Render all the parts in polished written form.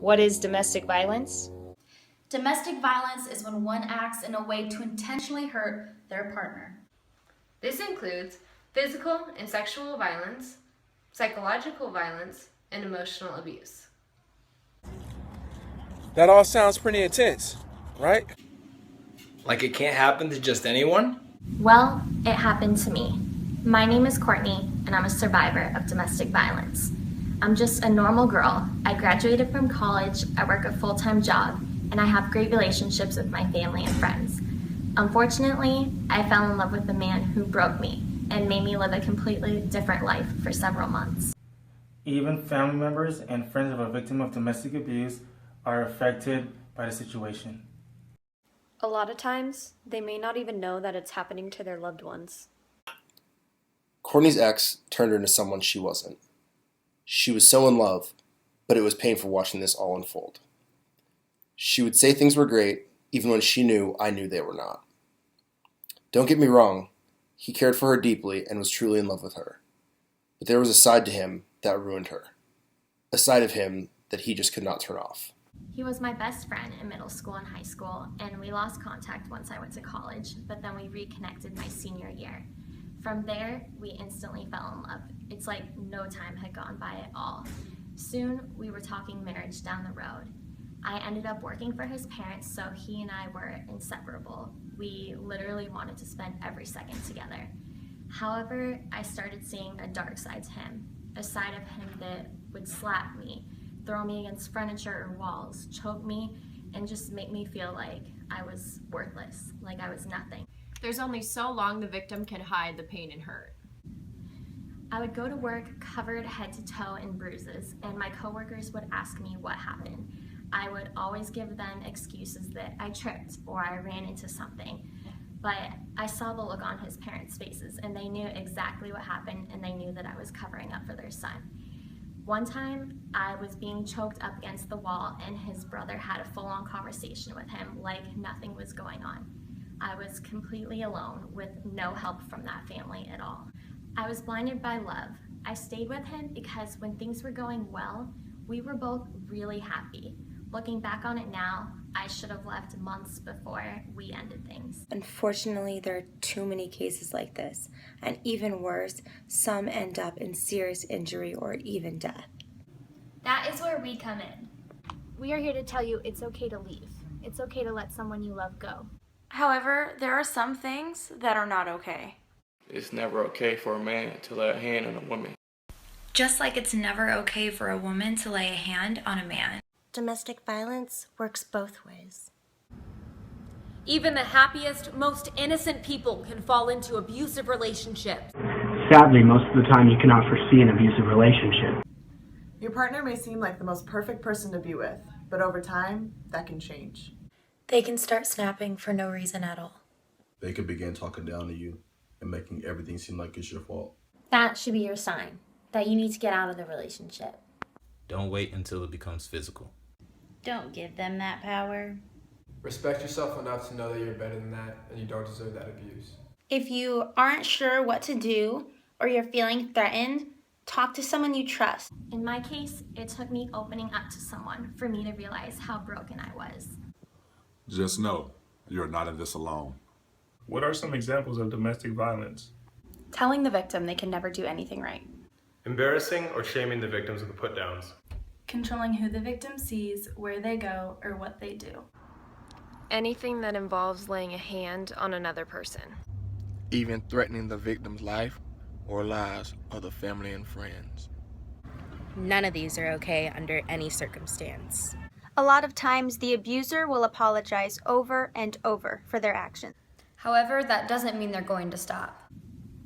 What is domestic violence? Domestic violence is when one acts in a way to intentionally hurt their partner. This includes physical and sexual violence, psychological violence, and emotional abuse. That all sounds pretty intense, right? Like it can't happen to just anyone? Well, it happened to me. My name is Courtney, and I'm a survivor of domestic violence. I'm just a normal girl. I graduated from college, I work a full-time job, and I have great relationships with my family and friends. Unfortunately, I fell in love with a man who broke me and made me live a completely different life for several months. Even family members and friends of a victim of domestic abuse are affected by the situation. A lot of times, they may not even know that it's happening to their loved ones. Courtney's ex turned her into someone she wasn't. She was so in love, but it was painful watching this all unfold. She would say things were great, even when she knew I knew they were not. Don't get me wrong, he cared for her deeply and was truly in love with her. But there was a side to him that ruined her. A side of him that he just could not turn off. He was my best friend in middle school and high school, and we lost contact once I went to college, but then we reconnected my senior year. From there, we instantly fell in love. It's like no time had gone by at all. Soon, we were talking marriage down the road. I ended up working for his parents, so he and I were inseparable. We literally wanted to spend every second together. However, I started seeing a dark side to him, a side of him that would slap me, throw me against furniture or walls, choke me, and just make me feel like I was worthless, like I was nothing. There's only so long the victim can hide the pain and hurt. I would go to work covered head to toe in bruises, and my coworkers would ask me what happened. I would always give them excuses that I tripped or I ran into something. But I saw the look on his parents' faces, and they knew exactly what happened, and they knew that I was covering up for their son. One time, I was being choked up against the wall, and his brother had a full-on conversation with him like nothing was going on. I was completely alone with no help from that family at all. I was blinded by love. I stayed with him because when things were going well, we were both really happy. Looking back on it now, I should have left months before we ended things. Unfortunately, there are too many cases like this, and even worse, some end up in serious injury or even death. That is where we come in. We are here to tell you it's okay to leave. It's okay to let someone you love go. However, there are some things that are not okay. It's never okay for a man to lay a hand on a woman. Just like it's never okay for a woman to lay a hand on a man. Domestic violence works both ways. Even the happiest, most innocent people can fall into abusive relationships. Sadly, most of the time you cannot foresee an abusive relationship. Your partner may seem like the most perfect person to be with, but over time, that can change. They can start snapping for no reason at all. They could begin talking down to you and making everything seem like it's your fault. That should be your sign that you need to get out of the relationship. Don't wait until it becomes physical. Don't give them that power. Respect yourself enough to know that you're better than that and you don't deserve that abuse. If you aren't sure what to do or you're feeling threatened, talk to someone you trust. In my case, it took me opening up to someone for me to realize how broken I was. Just know, you're not in this alone. What are some examples of domestic violence? Telling the victim they can never do anything right. Embarrassing or shaming the victims of the put-downs. Controlling who the victim sees, where they go, or what they do. Anything that involves laying a hand on another person. Even threatening the victim's life or lives of the family and friends. None of these are okay under any circumstance. A lot of times, the abuser will apologize over and over for their actions. However, that doesn't mean they're going to stop.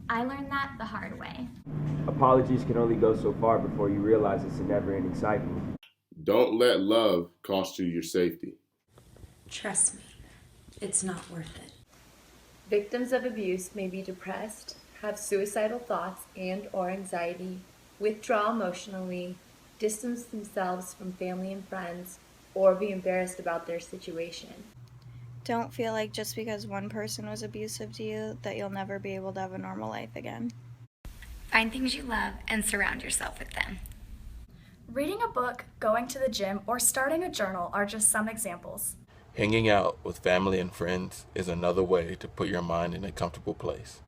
I learned that the hard way. Apologies can only go so far before you realize it's a never-ending cycle. Don't let love cost you your safety. Trust me, it's not worth it. Victims of abuse may be depressed, have suicidal thoughts and/or anxiety, withdraw emotionally, distance themselves from family and friends, or be embarrassed about their situation. Don't feel like just because one person was abusive to you that you'll never be able to have a normal life again. Find things you love and surround yourself with them. Reading a book, going to the gym, or starting a journal are just some examples. Hanging out with family and friends is another way to put your mind in a comfortable place.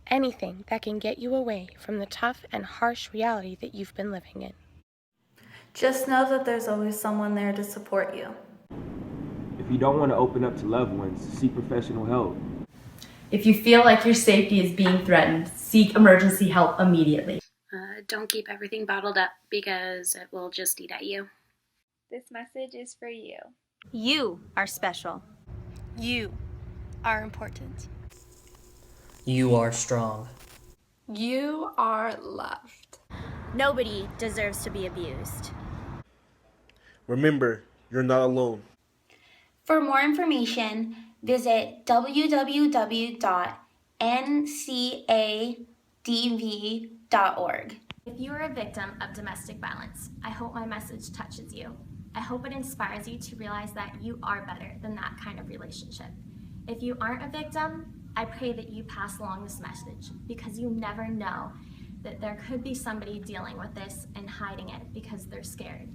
Anything that can get you away from the tough and harsh reality that you've been living in. Just know that there's always someone there to support you. If you don't want to open up to loved ones, seek professional help. If you feel like your safety is being threatened, seek emergency help immediately. Don't keep everything bottled up because it will just eat at you. This message is for you. You are special. You are important. You are strong. You are loved. Nobody deserves to be abused. Remember, you're not alone. For more information, visit www.ncadv.org. If you are a victim of domestic violence, I hope my message touches you. I hope it inspires you to realize that you are better than that kind of relationship. If you aren't a victim, I pray that you pass along this message, because you never know that there could be somebody dealing with this and hiding it because they're scared.